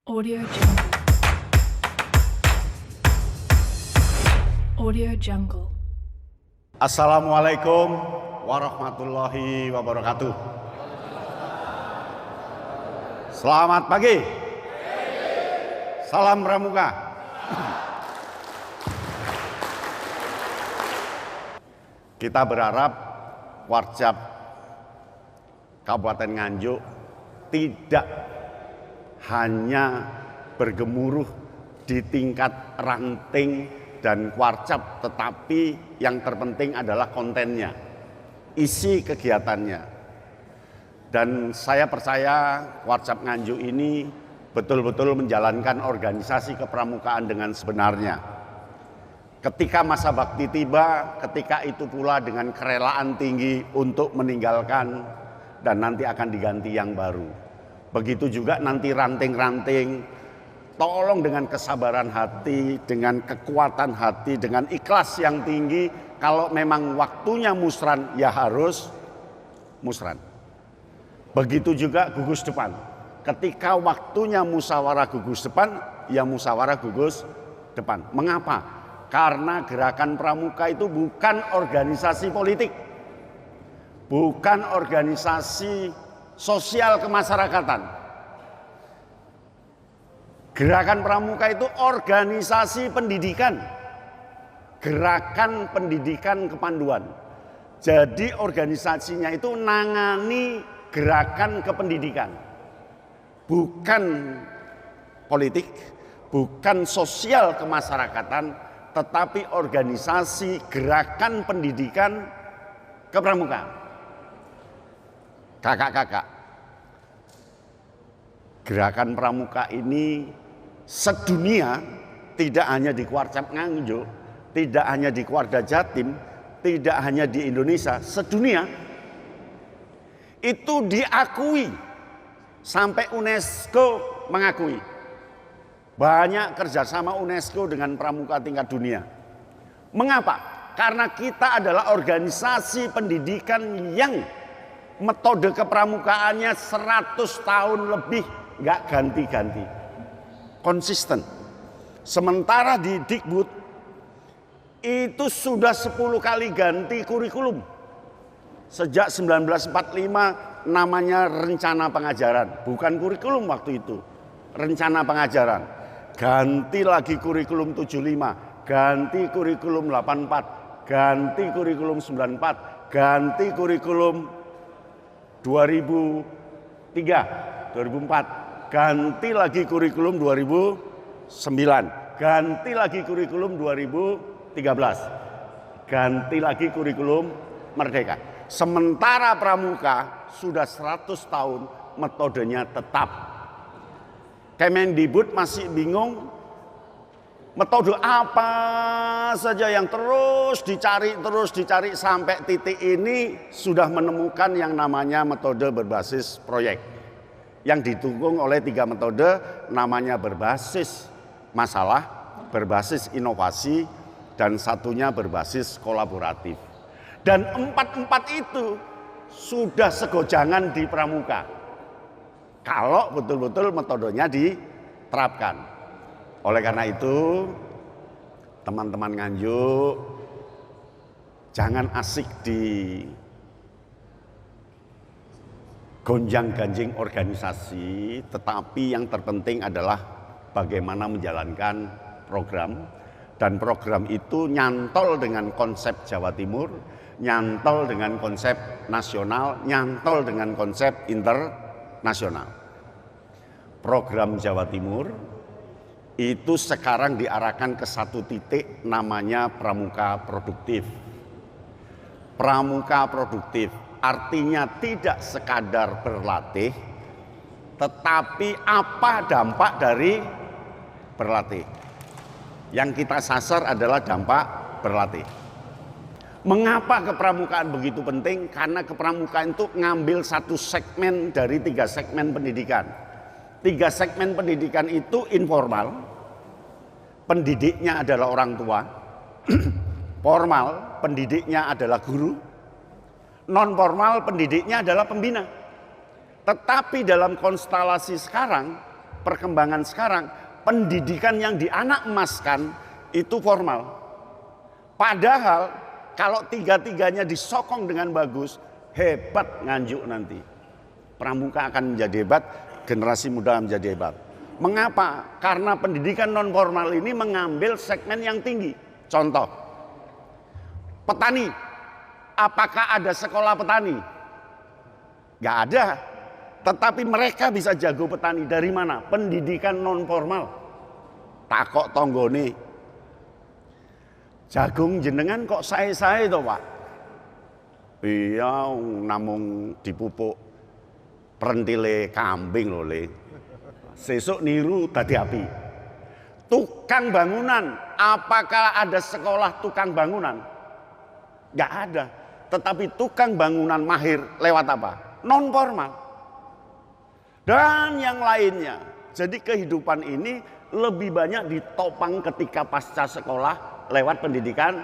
Audio Jungle. Audio Jungle. Assalamualaikum warahmatullahi wabarakatuh. Selamat pagi. Salam Pramuka. Kita berharap Warjab Kabupaten Nganjuk tidak hanya bergemuruh di tingkat ranting dan Warjab, tetapi yang terpenting adalah kontennya, isi kegiatannya. Dan saya percaya Warjab Nganjuk ini betul-betul menjalankan organisasi kepramukaan dengan sebenarnya. Ketika masa bakti tiba, ketika itu pula dengan kerelaan tinggi untuk meninggalkan dan nanti akan diganti yang baru. Begitu juga nanti ranting-ranting, tolong dengan kesabaran hati, dengan kekuatan hati, dengan ikhlas yang tinggi. Kalau memang waktunya musran, ya harus musran. Begitu juga gugus depan. Ketika waktunya musyawarah gugus depan, ya musyawarah gugus depan. Mengapa? Karena gerakan pramuka itu bukan organisasi politik, bukan organisasi sosial kemasyarakatan. Gerakan pramuka itu organisasi pendidikan, gerakan pendidikan kepanduan. Jadi organisasinya itu nangani gerakan kependidikan, bukan politik, bukan sosial kemasyarakatan, tetapi organisasi gerakan pendidikan kepramukaan. Kakak-kakak, gerakan pramuka ini sedunia, tidak hanya di Warjab Nganjuk, tidak hanya di Warga Jatim, tidak hanya di Indonesia, sedunia itu diakui sampai UNESCO mengakui. Banyak kerjasama UNESCO dengan pramuka tingkat dunia. Mengapa? Karena kita adalah organisasi pendidikan yang metode kepramukaannya 100 tahun lebih nggak ganti-ganti, konsisten. Sementara di Dikbud itu sudah 10 kali ganti kurikulum. Sejak 1945 namanya rencana pengajaran, bukan kurikulum waktu itu, rencana pengajaran. Ganti lagi kurikulum 75, ganti kurikulum 84, ganti kurikulum 94, ganti kurikulum 2003, 2004, ganti lagi kurikulum 2009, ganti lagi kurikulum 2013, ganti lagi kurikulum Merdeka. Sementara pramuka sudah 100 tahun metodenya tetap. Kemendikbud masih bingung metode apa saja yang terus dicari sampai titik ini sudah menemukan yang namanya metode berbasis proyek yang didukung oleh 3 metode, namanya berbasis masalah, berbasis inovasi, dan satunya berbasis kolaboratif. Dan 4 itu sudah segojangan di pramuka kalau betul-betul metodenya diterapkan. Oleh karena itu, teman-teman Nganjuk, jangan asik di gonjang-ganjing organisasi, tetapi yang terpenting adalah bagaimana menjalankan program. Dan program itu nyantol dengan konsep Jawa Timur, nyantol dengan konsep nasional, nyantol dengan konsep internasional. Program Jawa Timur itu sekarang diarahkan ke satu titik, namanya pramuka produktif. Pramuka produktif artinya tidak sekadar berlatih, tetapi apa dampak dari berlatih. Yang kita sasar adalah dampak berlatih. Mengapa kepramukaan begitu penting? Karena kepramukaan itu ngambil satu segmen dari 3 segmen pendidikan. 3 segmen pendidikan itu informal, pendidiknya adalah orang tua. Formal, pendidiknya adalah guru. Non formal, pendidiknya adalah pembina. Tetapi dalam konstelasi sekarang, perkembangan sekarang, pendidikan yang dianak emaskan itu formal. Padahal kalau tiga-tiganya disokong dengan bagus, hebat Nganjuk nanti. Pramuka akan menjadi hebat, generasi muda menjadi hebat. Mengapa? Karena pendidikan non formal ini mengambil segmen yang tinggi. Contoh, petani. Apakah ada sekolah petani? Gak ada. Tetapi mereka bisa jago petani dari mana? Pendidikan non formal. Takok tonggone. Jagung jenengan kok sae-sae to, Pak? Iya, namung dipupuk perentile kambing lho, Le. Sesuk niru dadi api. Tukang bangunan, apakah ada sekolah tukang bangunan? Gak ada. Tetapi tukang bangunan mahir lewat apa? Non formal. Dan yang lainnya. Jadi kehidupan ini lebih banyak ditopang ketika pasca sekolah lewat pendidikan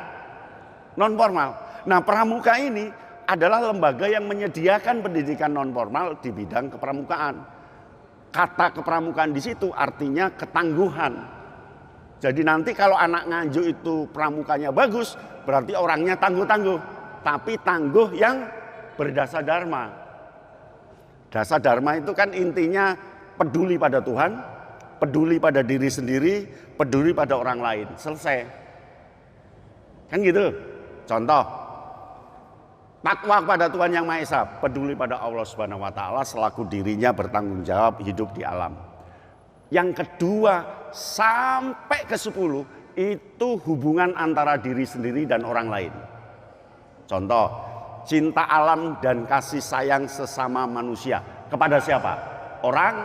non formal. Nah, Pramuka ini adalah lembaga yang menyediakan pendidikan non formal di bidang kepramukaan. Kata kepramukaan di situ artinya ketangguhan. Jadi nanti kalau anak Nganjuk itu pramukanya bagus, berarti orangnya tangguh-tangguh. Tapi tangguh yang berdasar dharma. Dasar dharma itu kan intinya peduli pada Tuhan, peduli pada diri sendiri, peduli pada orang lain. Selesai. Kan gitu. Contoh, takwa kepada Tuhan Yang Maha Esa, peduli pada Allah Subhanahu wa taala selaku dirinya bertanggung jawab hidup di alam. Yang kedua, sampai ke 10 itu hubungan antara diri sendiri dan orang lain. Contoh, cinta alam dan kasih sayang sesama manusia. Kepada siapa? Orang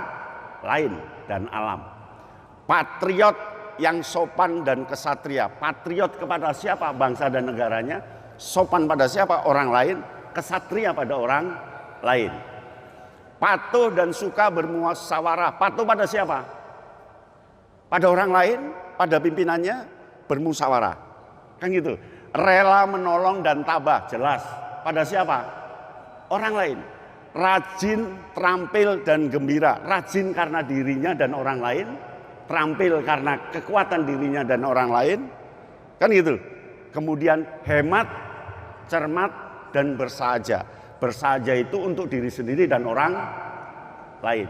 lain dan alam. Patriot yang sopan dan kesatria. Patriot kepada siapa? Bangsa dan negaranya. Sopan pada siapa? Orang lain. Kesatria pada orang lain. Patuh dan suka bermusyawarah. Patuh pada siapa? Pada orang lain, pada pimpinannya bermusyawarah. Kan gitu. Rela menolong dan tabah, jelas. Pada siapa? Orang lain. Rajin, terampil dan gembira. Rajin karena dirinya dan orang lain, terampil karena kekuatan dirinya dan orang lain. Kan gitu. Kemudian hemat, cermat dan bersahaja. Bersahaja itu untuk diri sendiri dan orang lain.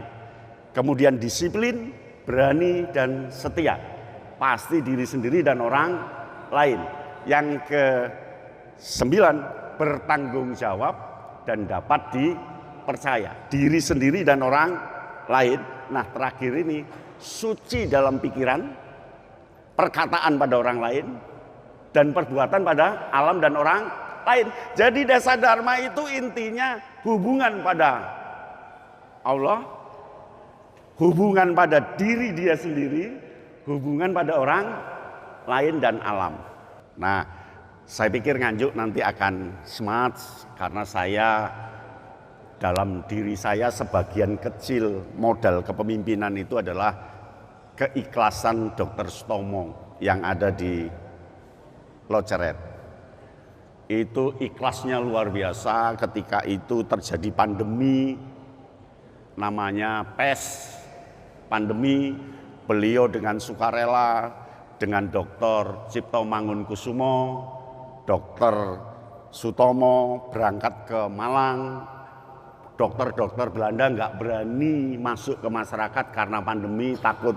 Kemudian disiplin, berani dan setia. Pasti diri sendiri dan orang lain. Yang ke-9, bertanggung jawab dan dapat dipercaya. Diri sendiri dan orang lain. Nah, terakhir ini suci dalam pikiran, perkataan pada orang lain, dan perbuatan pada alam dan orang lain. Jadi dasar dharma itu intinya hubungan pada Allah, hubungan pada diri dia sendiri, hubungan pada orang lain dan alam. Nah, saya pikir Nganjuk nanti akan smart karena saya dalam diri saya sebagian kecil modal kepemimpinan itu adalah keikhlasan Dr. Sutomo yang ada di Loceret. Itu ikhlasnya luar biasa ketika itu terjadi pandemi namanya PES, pandemi, beliau dengan sukarela dengan Dr. Cipto Mangunkusumo, Dr. Sutomo berangkat ke Malang. Dokter-dokter Belanda nggak berani masuk ke masyarakat karena pandemi, takut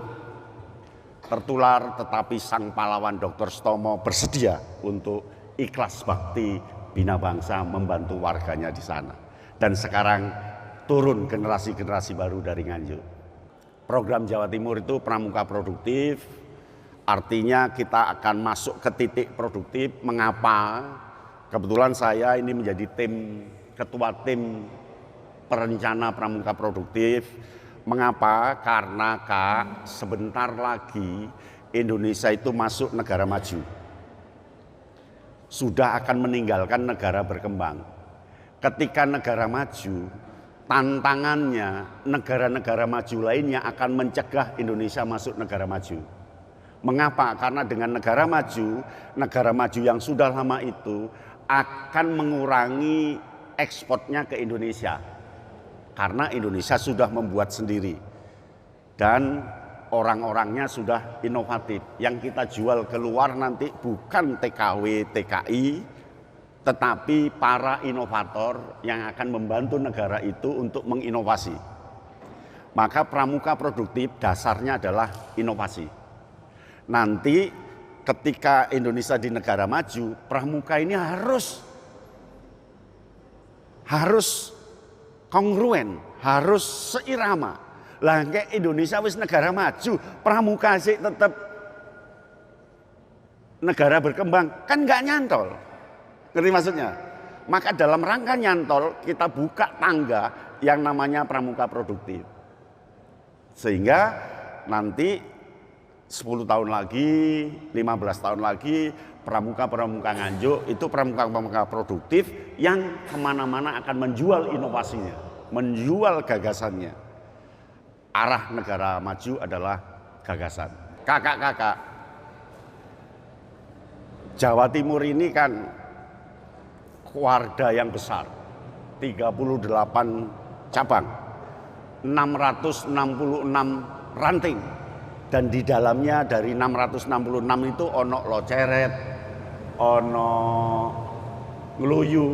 tertular, tetapi sang pahlawan Dr. Sutomo bersedia untuk ikhlas bakti bina bangsa membantu warganya di sana. Dan sekarang turun generasi-generasi baru dari Nganjuk. Program Jawa Timur itu pramuka produktif, artinya kita akan masuk ke titik produktif. Mengapa? Kebetulan saya ini menjadi ketua tim perencana pramuka produktif. Mengapa? Karena Kak, sebentar lagi Indonesia itu masuk negara maju. Sudah akan meninggalkan negara berkembang. Ketika negara maju, tantangannya negara-negara maju lainnya akan mencegah Indonesia masuk negara maju. Mengapa? Karena dengan negara maju yang sudah lama itu akan mengurangi ekspornya ke Indonesia. Karena Indonesia sudah membuat sendiri. dan orang-orangnya sudah inovatif. Yang kita jual keluar nanti bukan TKW, TKI, tetapi para inovator yang akan membantu negara itu untuk menginovasi. Maka pramuka produktif dasarnya adalah inovasi. Nanti ketika Indonesia di negara maju, pramuka ini harus kongruen, harus seirama. Lah kayak Indonesia wis negara maju, pramuka sih tetap negara berkembang, kan nggak nyantol. Ngerti maksudnya? Maka dalam rangka nyantol kita buka tangga yang namanya pramuka produktif. Sehingga nanti 10 tahun lagi, 15 tahun lagi, pramuka-pramuka Nganjuk itu pramuka-pramuka produktif yang kemana-mana akan menjual inovasinya, menjual gagasannya. Arah negara maju adalah gagasan. Kakak-kakak, Jawa Timur ini kan warga yang besar, 38 cabang, 666 ranting, dan di dalamnya dari 666 itu ono Loceret, ono Ngluyu,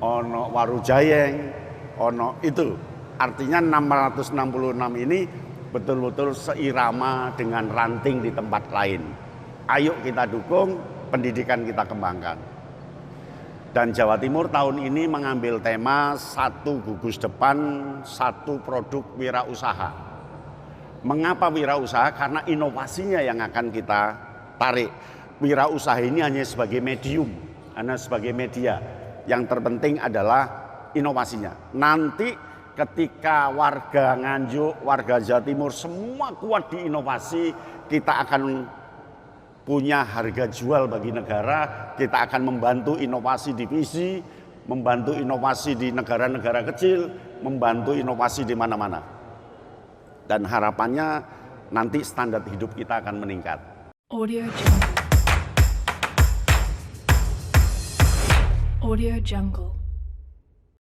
ono Warujayeng, ono itu. Artinya 666 ini betul-betul seirama dengan ranting di tempat lain. Ayo kita dukung, pendidikan kita kembangkan. Dan Jawa Timur tahun ini mengambil tema satu gugus depan, satu produk wirausaha. Mengapa wirausaha? Karena inovasinya yang akan kita tarik. Wirausaha ini hanya sebagai medium, hanya sebagai media. Yang terpenting adalah inovasinya. Nanti ketika warga Nganjuk, warga Jawa Timur semua kuat di inovasi, kita akan punya harga jual bagi negara, kita akan membantu inovasi divisi, membantu inovasi di negara-negara kecil, membantu inovasi di mana-mana. Dan harapannya nanti standar hidup kita akan meningkat. Audio Jungle. Audio Jungle.